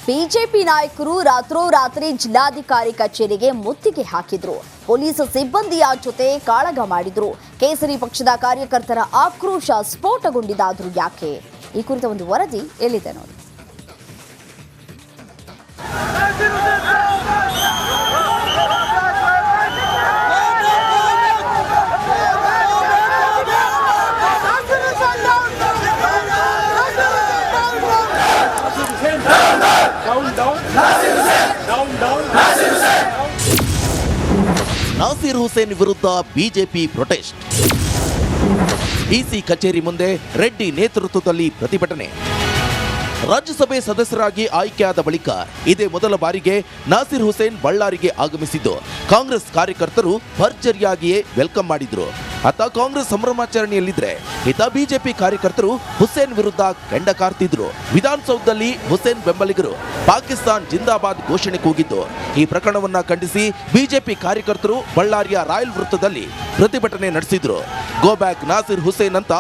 BJP ನಾಯಕರು ರಾತ್ರೋರಾತ್ರಿ ಜಿಲ್ಲಾಧಿಕಾರಿ ಕಚೇರಿಗೆ ಮುತ್ತಿಗೆ ಹಾಕಿದ್ರು. ಪೊಲೀಸ್ ಸಿಬ್ಬಂದಿಯ ಜೊತೆ ಕಾಳಗ ಮಾಡಿದ್ರು. ಕೇಸರಿ ಪಕ್ಷದ ಕಾರ್ಯಕರ್ತರ ಆಕ್ರೋಶ ಸ್ಫೋಟಗೊಂಡಿದ್ದಾದ್ರೂ ಯಾಕೆ? ಈ ಕುರಿತ ಒಂದು ವರದಿ ಎಲ್ಲಿದೆ ನೋಡಿ. ನಾಸೀರ್ ಹುಸೇನ್ ವಿರುದ್ಧ ಬಿಜೆಪಿ ಪ್ರೊಟೆಸ್ಟ್. ಡಿಸಿ ಕಚೇರಿ ಮುಂದೆ ರೆಡ್ಡಿ ನೇತೃತ್ವದಲ್ಲಿ ಪ್ರತಿಭಟನೆ. ರಾಜ್ಯಸಭೆ ಸದಸ್ಯರಾಗಿ ಆಯ್ಕೆಯಾದ ಬಳಿಕ ಇದೇ ಮೊದಲ ಬಾರಿಗೆ ನಾಸೀರ್ ಹುಸೇನ್ ಬಳ್ಳಾರಿಗೆ ಆಗಮಿಸಿದ್ದು ಕಾಂಗ್ರೆಸ್ ಕಾರ್ಯಕರ್ತರು ಭರ್ಜರಿಯಾಗಿಯೇ ವೆಲ್ಕಮ್ ಮಾಡಿದ್ರು. ಅತ್ತ ಕಾಂಗ್ರೆಸ್ ಸಂಭ್ರಮಾಚರಣೆಯಲ್ಲಿದ್ರೆ ಇತ ಬಿಜೆಪಿ ಕಾರ್ಯಕರ್ತರು ಹುಸೇನ್ ವಿರುದ್ಧ ಕೆಂಡ ಕಾರ್ತಿದ್ರು. ವಿಧಾನಸೌಧದಲ್ಲಿ ಹುಸೇನ್ ಬೆಂಬಲಿಗರು ಪಾಕಿಸ್ತಾನ್ ಜಿಂದಾಬಾದ್ ಘೋಷಣೆ ಕೂಗಿದ್ದು ಈ ಪ್ರಕರಣವನ್ನ ಖಂಡಿಸಿ ಬಿಜೆಪಿ ಕಾರ್ಯಕರ್ತರು ಬಳ್ಳಾರಿಯ ರಾಯಲ್ ವೃತ್ತದಲ್ಲಿ ಪ್ರತಿಭಟನೆ ನಡೆಸಿದ್ರು. ಗೋ ಬ್ಯಾಕ್ ನಾಸೀರ್ ಹುಸೇನ್ ಅಂತ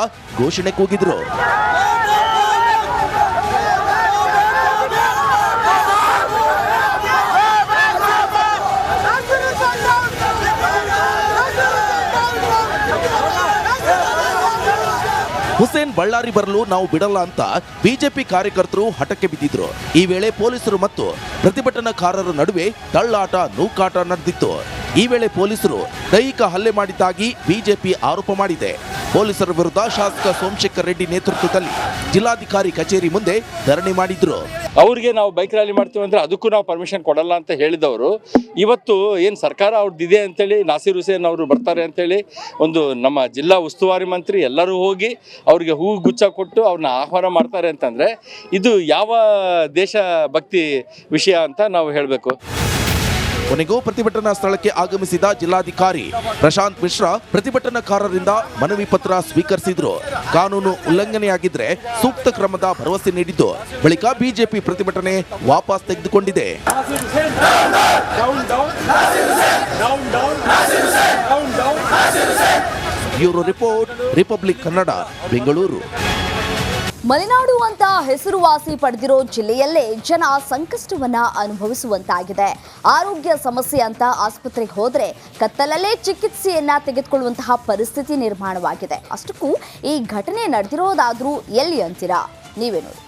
ಘೋಷಣೆ ಕೂಗಿದ್ರು. ಹುಸೇನ್ ಬಳ್ಳಾರಿ ಬರಲು ನಾವು ಬಿಡಲ್ಲ ಅಂತ ಬಿಜೆಪಿ ಕಾರ್ಯಕರ್ತರು ಹಠಕ್ಕೆ ಬಿದ್ದಿದ್ರು. ಈ ವೇಳೆ ಪೊಲೀಸರು ಮತ್ತು ಪ್ರತಿಭಟನಾಕಾರರ ನಡುವೆ ತಳ್ಳಾಟ ನೂಕಾಟ ನಡೆದಿತ್ತು. ಈ ವೇಳೆ ಪೊಲೀಸರು ದೈಹಿಕ ಹಲ್ಲೆ ಮಾಡಿದ್ದಾಗಿ ಬಿಜೆಪಿ ಆರೋಪ ಮಾಡಿದೆ. ಪೊಲೀಸರ ವಿರುದ್ಧ ಶಾಸಕ ಸೋಮಶೇಖರ್ ರೆಡ್ಡಿ ನೇತೃತ್ವದಲ್ಲಿ ಜಿಲ್ಲಾಧಿಕಾರಿ ಕಚೇರಿ ಮುಂದೆ ಧರಣಿ ಮಾಡಿದ್ರು. ಅವ್ರಿಗೆ ನಾವು ಬೈಕ್ ರ್ಯಾಲಿ ಮಾಡ್ತೀವಿ ಅಂದ್ರೆ ಅದಕ್ಕೂ ನಾವು ಪರ್ಮಿಷನ್ ಕೊಡಲ್ಲ ಅಂತ ಹೇಳಿದವರು ಇವತ್ತು ಏನು ಸರ್ಕಾರ ಅವ್ರದ್ದಿದೆ ಅಂತೇಳಿ ನಾಸೀರ್ ಹುಸೇನ್ ಅವರು ಬರ್ತಾರೆ ಅಂತೇಳಿ ಒಂದು ನಮ್ಮ ಜಿಲ್ಲಾ ಉಸ್ತುವಾರಿ ಮಂತ್ರಿ ಎಲ್ಲರೂ ಹೋಗಿ ಅವ್ರಿಗೆ ಹೂ ಗುಚ್ಛ ಕೊಟ್ಟು ಅವ್ರನ್ನ ಆಹ್ವಾನ ಮಾಡ್ತಾರೆ ಅಂತಂದರೆ ಇದು ಯಾವ ದೇಶ ಭಕ್ತಿ ವಿಷಯ ಅಂತ ನಾವು ಹೇಳಬೇಕು. ಕೊನೆಗೂ ಪ್ರತಿಭಟನಾ ಸ್ಥಳಕ್ಕೆ ಆಗಮಿಸಿದ ಜಿಲ್ಲಾಧಿಕಾರಿ ಪ್ರಶಾಂತ್ ಮಿಶ್ರಾ ಪ್ರತಿಭಟನಾಕಾರರಿಂದ ಮನವಿ ಪತ್ರ ಸ್ವೀಕರಿಸಿದ್ರು. ಕಾನೂನು ಉಲ್ಲಂಘನೆಯಾಗಿದ್ರೆ ಸೂಕ್ತ ಕ್ರಮದ ಭರವಸೆ ನೀಡಿದ್ದು ಬಳಿಕ ಬಿಜೆಪಿ ಪ್ರತಿಭಟನೆ ವಾಪಸ್ ತೆಗೆದುಕೊಂಡಿದೆ. Bureau report, republic Kannada, Bengaluru. Malenadu ಅಂತ ಹೆಸರುವಾಸಿ ಪಡೆದಿರೋ ಜಿಲ್ಲೆಯಲ್ಲೇ ಜನ ಸಂಕಷ್ಟವನ್ನ ಅನುಭವಿಸುವಂತಾಗಿದೆ. ಆರೋಗ್ಯ ಸಮಸ್ಯೆ ಅಂತ ಆಸ್ಪತ್ರೆಗೆ ಹೋದ್ರೆ ಕತ್ತಲಲ್ಲೇ ಚಿಕಿತ್ಸೆಯನ್ನ ತೆಗೆದುಕೊಳ್ಳುವಂತಹ ಪರಿಸ್ಥಿತಿ ನಿರ್ಮಾಣವಾಗಿದೆ. ಅಷ್ಟಕ್ಕೂ ಈ ಘಟನೆ ನಡೆದಿರೋದಾದ್ರೂ ಎಲ್ಲಿ ಅಂತೀರಾ? ನೀವೇ ನೋಡಿ.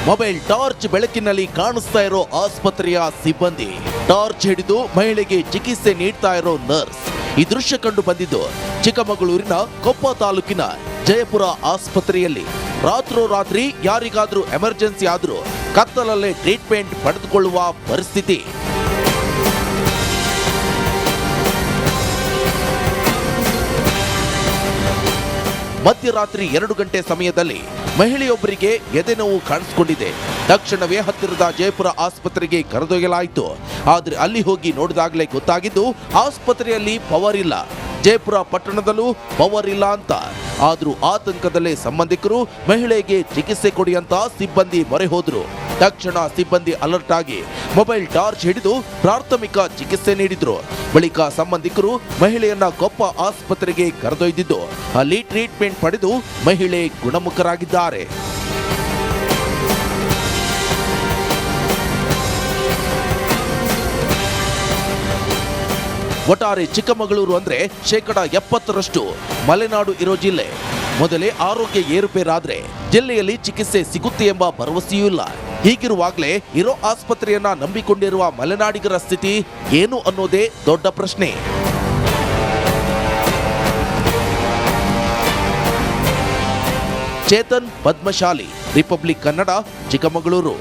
ಮೊಬೈಲ್ ಟಾರ್ಚ್ ಬೆಳಕಿನಲ್ಲಿ ಕಾಣಿಸ್ತಾ ಇರೋ ಆಸ್ಪತ್ರೆಯ ಸಿಬ್ಬಂದಿ, ಟಾರ್ಚ್ ಹಿಡಿದು ಮಹಿಳೆಗೆ ಚಿಕಿತ್ಸೆ ನೀಡ್ತಾ ಇರೋ ನರ್ಸ್. ಈ ದೃಶ್ಯ ಕಂಡು ಬಂದಿದ್ದು ಚಿಕ್ಕಮಗಳೂರಿನ ಕೊಪ್ಪ ತಾಲೂಕಿನ ಜಯಪುರ ಆಸ್ಪತ್ರೆಯಲ್ಲಿ. ರಾತ್ರೋರಾತ್ರಿ ಯಾರಿಗಾದ್ರೂ ಎಮರ್ಜೆನ್ಸಿ ಆದ್ರೂ ಕತ್ತಲಲ್ಲೇ ಟ್ರೀಟ್ಮೆಂಟ್ ಪಡೆದುಕೊಳ್ಳುವ ಪರಿಸ್ಥಿತಿ. ಮಧ್ಯರಾತ್ರಿ 2 ಗಂಟೆ ಸಮಯದಲ್ಲಿ ಮಹಿಳೆಯೊಬ್ಬರಿಗೆ ಎದೆನೋವು ಕಾಣಿಸಿಕೊಂಡಿದೆ. ತಕ್ಷಣವೇ ಹತ್ತಿರದ ಜಯಪುರ ಆಸ್ಪತ್ರೆಗೆ ಕರೆದೊಯ್ಯಲಾಯಿತು. ಆದರೆ ಅಲ್ಲಿ ಹೋಗಿ ನೋಡಿದಾಗಲೇ ಗೊತ್ತಾಗಿದ್ದು ಆಸ್ಪತ್ರೆಯಲ್ಲಿ ಪವರ್ ಇಲ್ಲ. ಜಯಪುರ ಪಟ್ಟಣದಲ್ಲೂ ಪವರ್ ಇಲ್ಲ ಅಂತ. ಆದ್ರೂ ಆತಂಕದಲ್ಲೇ ಸಂಬಂಧಿಕರು ಮಹಿಳೆಗೆ ಚಿಕಿತ್ಸೆ ಕೊಡಿ ಅಂತ ಸಿಬ್ಬಂದಿ ಮೊರೆ ಹೋದ್ರು. ತಕ್ಷಣ ಸಿಬ್ಬಂದಿ ಅಲರ್ಟ್ ಆಗಿ ಮೊಬೈಲ್ ಟಾರ್ಚ್ ಹಿಡಿದು ಪ್ರಾಥಮಿಕ ಚಿಕಿತ್ಸೆ ನೀಡಿದ್ರು. ಬಳಿಕ ಸಂಬಂಧಿಕರು ಮಹಿಳೆಯನ್ನ ಕೊಪ್ಪ ಆಸ್ಪತ್ರೆಗೆ ಕರೆದೊಯ್ದಿದ್ದು ಅಲ್ಲಿ ಟ್ರೀಟ್ಮೆಂಟ್ ಪಡೆದು ಮಹಿಳೆ ಗುಣಮುಖರಾಗಿದ್ದಾರೆ. ಒಟ್ಟಾರೆ ಚಿಕ್ಕಮಗಳೂರು ಅಂದ್ರೆ 70% ಮಲೆನಾಡು ಇರೋ ಜಿಲ್ಲೆ. ಮೊದಲೇ ಆರೋಗ್ಯ ಏರುಪೇರಾದ್ರೆ ಜಿಲ್ಲೆಯಲ್ಲಿ ಚಿಕಿತ್ಸೆ ಸಿಗುತ್ತೆ ಎಂಬ ಭರವಸೆಯೂ ಇಲ್ಲ. ಹೀಗಿರುವಾಗಲೇ ಇರೋ ಆಸ್ಪತ್ರೆಯನ್ನ ನಂಬಿಕೊಂಡಿರುವ ಮಲೆನಾಡಿಗರ ಸ್ಥಿತಿ ಏನು ಅನ್ನೋದೇ ದೊಡ್ಡ ಪ್ರಶ್ನೆ. ಚೇತನ್ ಪದ್ಮಶಾಲಿ, ರಿಪಬ್ಲಿಕ್ ಕನ್ನಡ, ಚಿಕ್ಕಮಗಳೂರು.